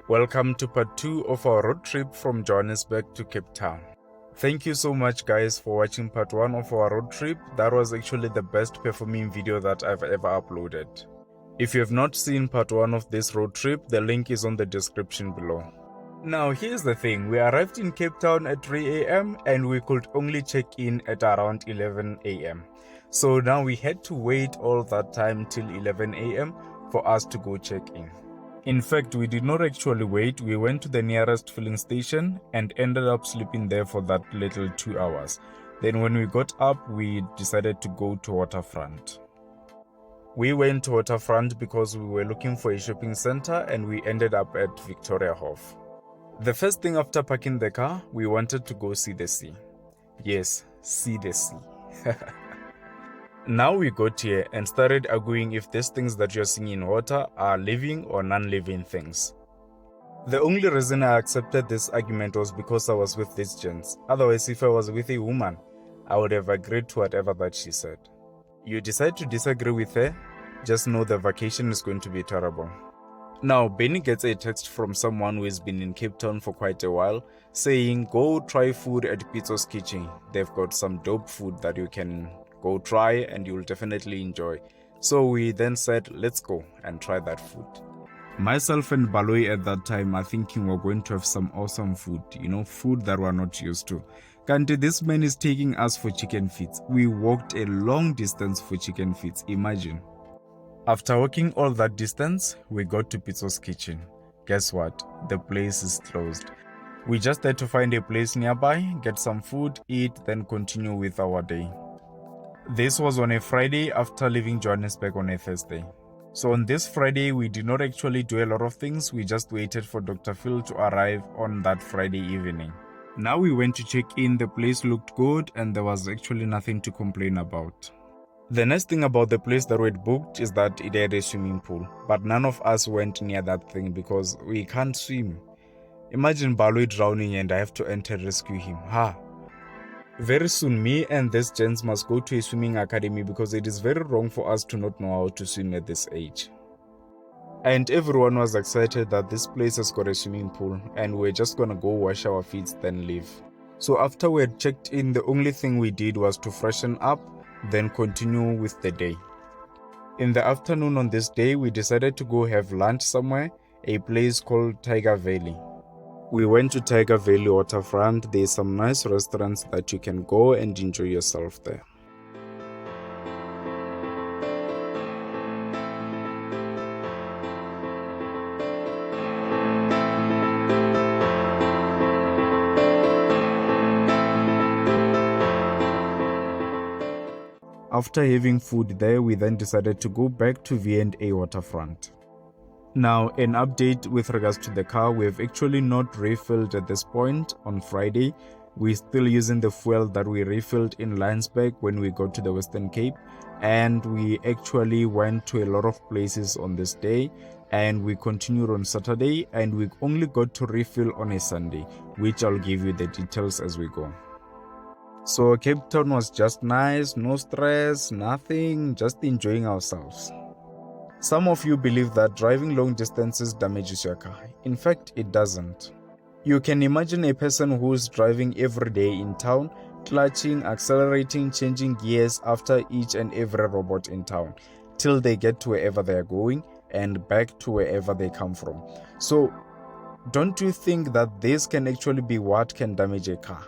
Welcome to part 2 of our road trip from Johannesburg to Cape Town. Thank you so much guys for watching part 1 of our road trip. That was actually the best performing video that I've ever uploaded. If you have not seen part 1 of this road trip, the link is on the description below. Now here's the thing, we arrived in Cape Town at 3 a.m. and we could only check in at around 11 a.m. So now we had to wait all that time till 11 a.m. for us to go check in. In fact, we did not actually wait, we went to the nearest filling station and ended up sleeping there for that little 2 hours. Then when we got up, we decided to go to Waterfront. We went to Waterfront because we were looking for a shopping center and we ended up at Victoria Hof. The first thing after parking the car, we wanted to go see the sea. Yes, see the sea. Now we got here and started arguing if these things that you're seeing in water are living or non-living things. The only reason I accepted this argument was because I was with these gents. Otherwise, if I was with a woman, I would have agreed to whatever that she said. You decide to disagree with her, just know the vacation is going to be terrible. Now, Benny gets a text from someone who has been in Cape Town for quite a while, saying, go try food at Pizzo's Kitchen. They've got some dope food that you can go try and you'll definitely enjoy. So we then said, let's go and try that food. Myself and Ballade at that time are thinking we're going to have some awesome food, food that we're not used to. Kanti, this man is taking us for chicken feet. We walked a long distance for chicken feet, imagine. After walking all that distance, we got to Pizzo's Kitchen. Guess what? The place is closed. We just had to find a place nearby, get some food, eat, then continue with our day. This was on a Friday after leaving Johannesburg on a Thursday. So on this Friday, we did not actually do a lot of things, we just waited for Dr. Phil to arrive on that Friday evening. Now we went to check in, the place looked good and there was actually nothing to complain about. The nice thing about the place that we had booked is that it had a swimming pool, but none of us went near that thing because we can't swim. Imagine Ballade drowning and I have to enter rescue him. Very soon, me and these gents must go to a swimming academy because it is very wrong for us to not know how to swim at this age. And everyone was excited that this place has got a swimming pool and we're just gonna go wash our feet then leave. So after we had checked in, the only thing we did was to freshen up, then continue with the day. In the afternoon on this day, we decided to go have lunch somewhere, a place called Tiger Valley. We went to Tiger Valley Waterfront. There's some nice restaurants that you can go and enjoy yourself there. After having food there, we then decided to go back to V&A Waterfront. Now, an update with regards to the car, we have actually not refilled at this point on Friday. We're still using the fuel that we refilled in Lionsburg when we got to the Western Cape, and we actually went to a lot of places on this day, and we continued on Saturday, and we only got to refill on a Sunday, which I'll give you the details as we go. So Cape Town was just nice, no stress, nothing, just enjoying ourselves. Some of you believe that driving long distances damages your car. In fact, it doesn't. You can imagine a person who's driving every day in town, clutching, accelerating, changing gears after each and every robot in town, till they get to wherever they're going and back to wherever they come from. So, don't you think that this can actually be what can damage a car?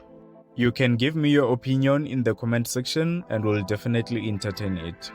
You can give me your opinion in the comment section and we'll definitely entertain it.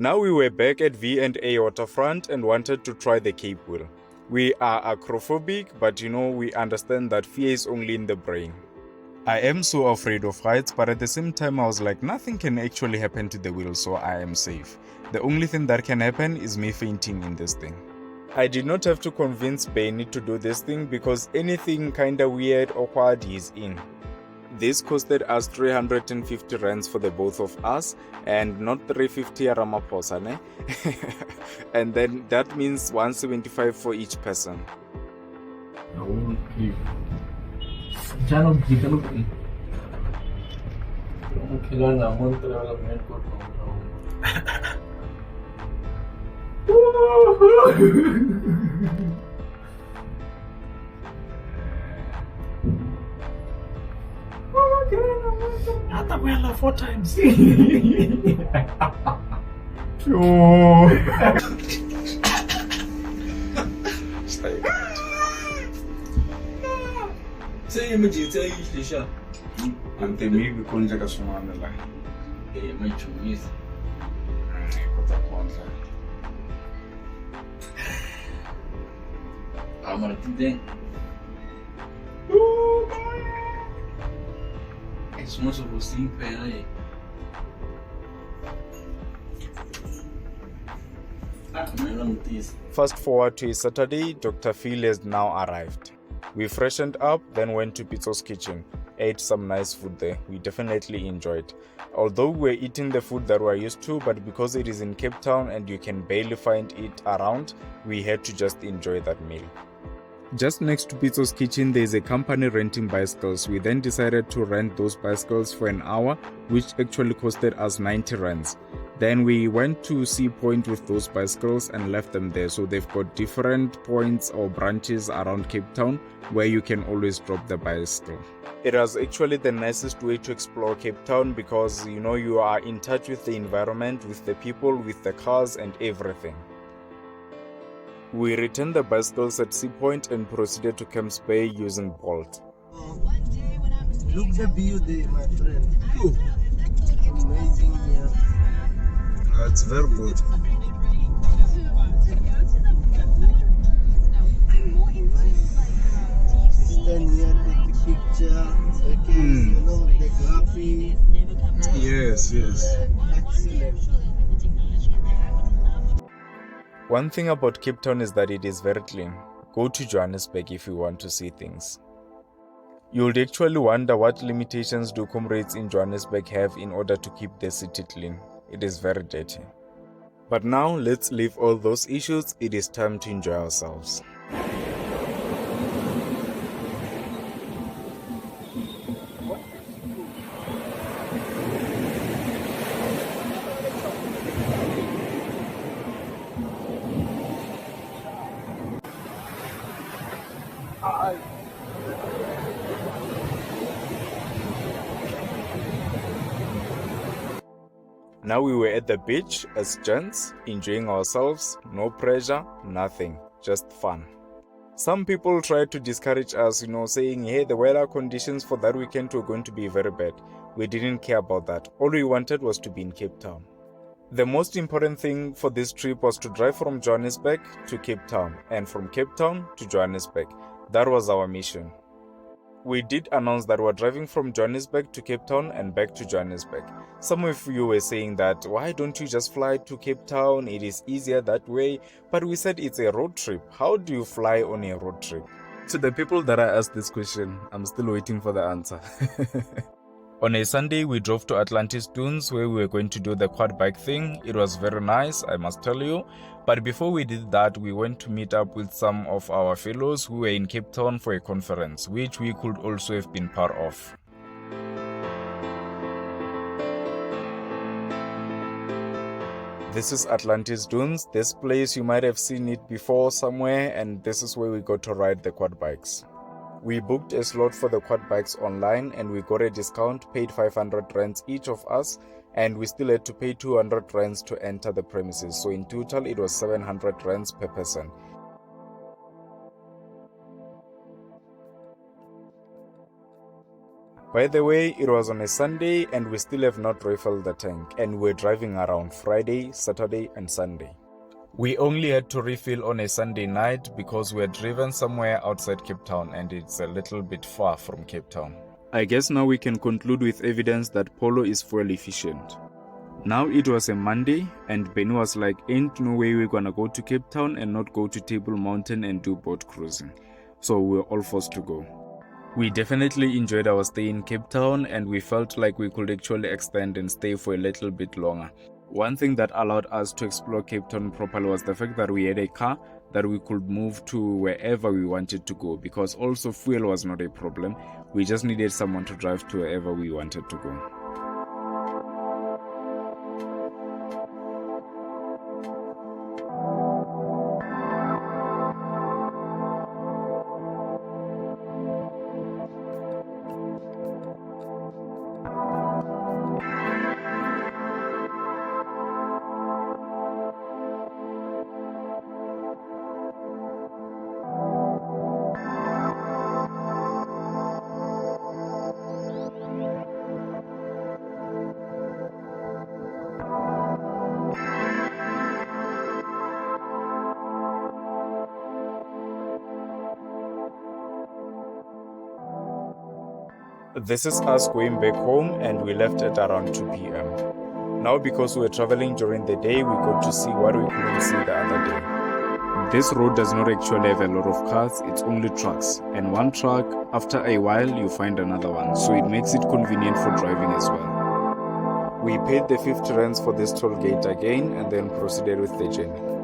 Now we were back at V&A Waterfront and wanted to try the Cape Wheel. We are acrophobic, but we understand that fear is only in the brain. I am so afraid of heights, but at the same time I was like, nothing can actually happen to the wheel, so I am safe. The only thing that can happen is me fainting in this thing. I did not have to convince Benny to do this thing because anything kinda weird or awkward he's in. This costed us 350 rands for the both of us and not 350 Ramaphosa, ne? And then that means 175 for each person. Atakwela 4 times. Sai emergency yi sha. Ante maybe konja ka swimana la. Mai chumisi. Kota konja. Amara tiden. It's most of us in pay. Fast forward to a Saturday, Dr. Phil has now arrived. We freshened up, then went to Pizzo's kitchen, ate some nice food there. We definitely enjoyed. Although we're eating the food that we're used to, but because it is in Cape Town and you can barely find it around, we had to just enjoy that meal. Just next to Pizzo's kitchen, there is a company renting bicycles. We then decided to rent those bicycles for an hour, which actually costed us 90 rands. Then we went to Sea Point with those bicycles and left them there. So they've got different points or branches around Cape Town where you can always drop the bicycle. It was actually the nicest way to explore Cape Town because you are in touch with the environment, with the people, with the cars and everything. We returned the bicycles at Sea Point and proceeded to Camps Bay using Bolt. Look the view there, my friend. Amazing here. It's very good. Stand here, take the picture. Okay, the graphic. Yes. Excellent. One thing about Cape Town is that it is very clean. Go to Johannesburg if you want to see things. You would actually wonder what limitations do comrades in Johannesburg have in order to keep the city clean. It is very dirty. But now let's leave all those issues. It is time to enjoy ourselves. Now we were at the beach as gents, enjoying ourselves, no pressure, nothing, just fun. Some people tried to discourage us, saying, hey, the weather conditions for that weekend were going to be very bad. We didn't care about that. All we wanted was to be in Cape Town. The most important thing for this trip was to drive from Johannesburg to Cape Town and from Cape Town to Johannesburg. That was our mission. We did announce that we're driving from Johannesburg to Cape Town and back to Johannesburg. Some of you were saying that, why don't you just fly to Cape Town? It is easier that way. But we said it's a road trip. How do you fly on a road trip? To the people that I asked this question, I'm still waiting for the answer. On a Sunday, we drove to Atlantis Dunes where we were going to do the quad bike thing. It was very nice, I must tell you. But before we did that, we went to meet up with some of our fellows who were in Cape Town for a conference, which we could also have been part of. This is Atlantis Dunes. This place, you might have seen it before somewhere, and this is where we got to ride the quad bikes. We booked a slot for the quad bikes online and we got a discount, paid 500 rands each of us, and we still had to pay 200 rands to enter the premises. So in total it was 700 rands per person. By the way, it was on a Sunday and we still have not refilled the tank, and we're driving around Friday, Saturday and Sunday. We only had to refill on a Sunday night because we had driven somewhere outside Cape Town and it's a little bit far from Cape Town. I guess now we can conclude with evidence that POLO is fuel efficient. Now it was a Monday and Benny was like, ain't no way we're gonna go to Cape Town and not go to Table Mountain and do boat cruising. So we were all forced to go. We definitely enjoyed our stay in Cape Town and we felt like we could actually extend and stay for a little bit longer. One thing that allowed us to explore Cape Town properly was the fact that we had a car that we could move to wherever we wanted to go, because also fuel was not a problem. We just needed someone to drive to wherever we wanted to go. This is us going back home and we left at around 2 p.m. Now because we were traveling during the day, we got to see what we couldn't see the other day. This road does not actually have a lot of cars, it's only trucks. And one truck, after a while, you find another one. So it makes it convenient for driving as well. We paid the 50 rands for this toll gate again and then proceeded with the journey.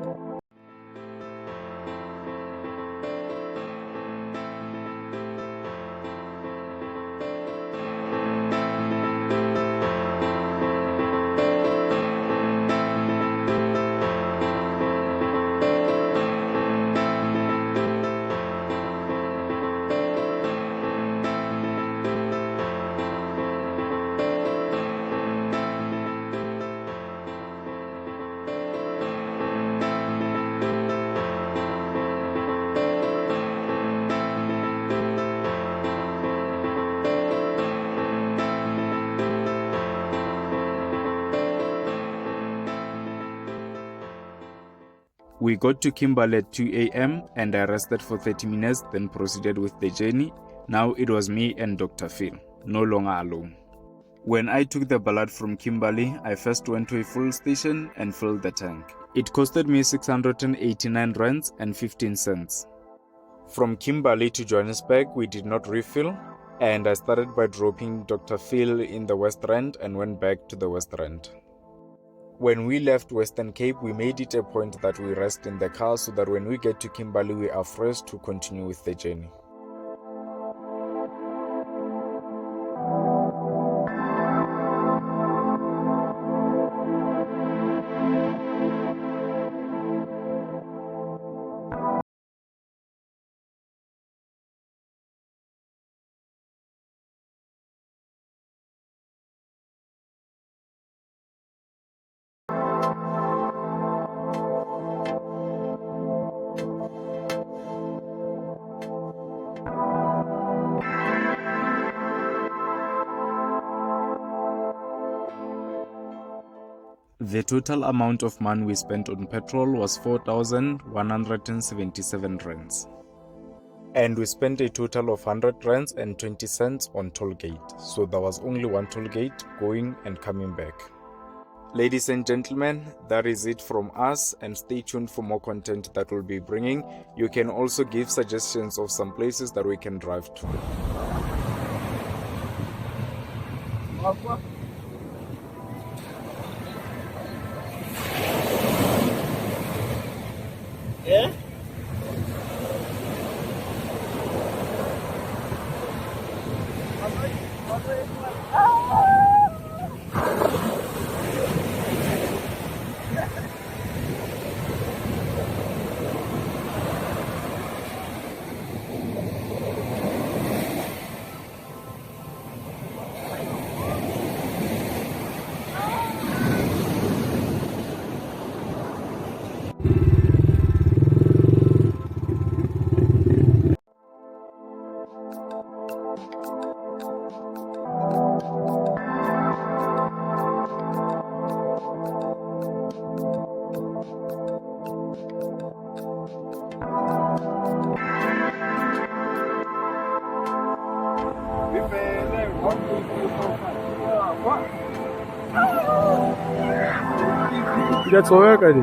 We got to Kimberley at 2 a.m. and I rested for 30 minutes, then proceeded with the journey. Now it was me and Dr. Phil, no longer alone. When I took the Ballade from Kimberley, I first went to a fuel station and filled the tank. It costed me 689 rands and 15 cents. From Kimberley to Johannesburg, we did not refill, and I started by dropping Dr. Phil in the West Rand and went back to the West Rand. When we left Western Cape, we made it a point that we rest in the car so that when we get to Kimberley, we are fresh to continue with the journey. The total amount of money we spent on petrol was 4,177 rands. And we spent a total of 100 rands and 20 cents on toll gate. So there was only one toll gate going and coming back. Ladies and gentlemen, that is it from us, and stay tuned for more content that we'll be bringing. You can also give suggestions of some places that we can drive to. Yeah? That's all right, buddy.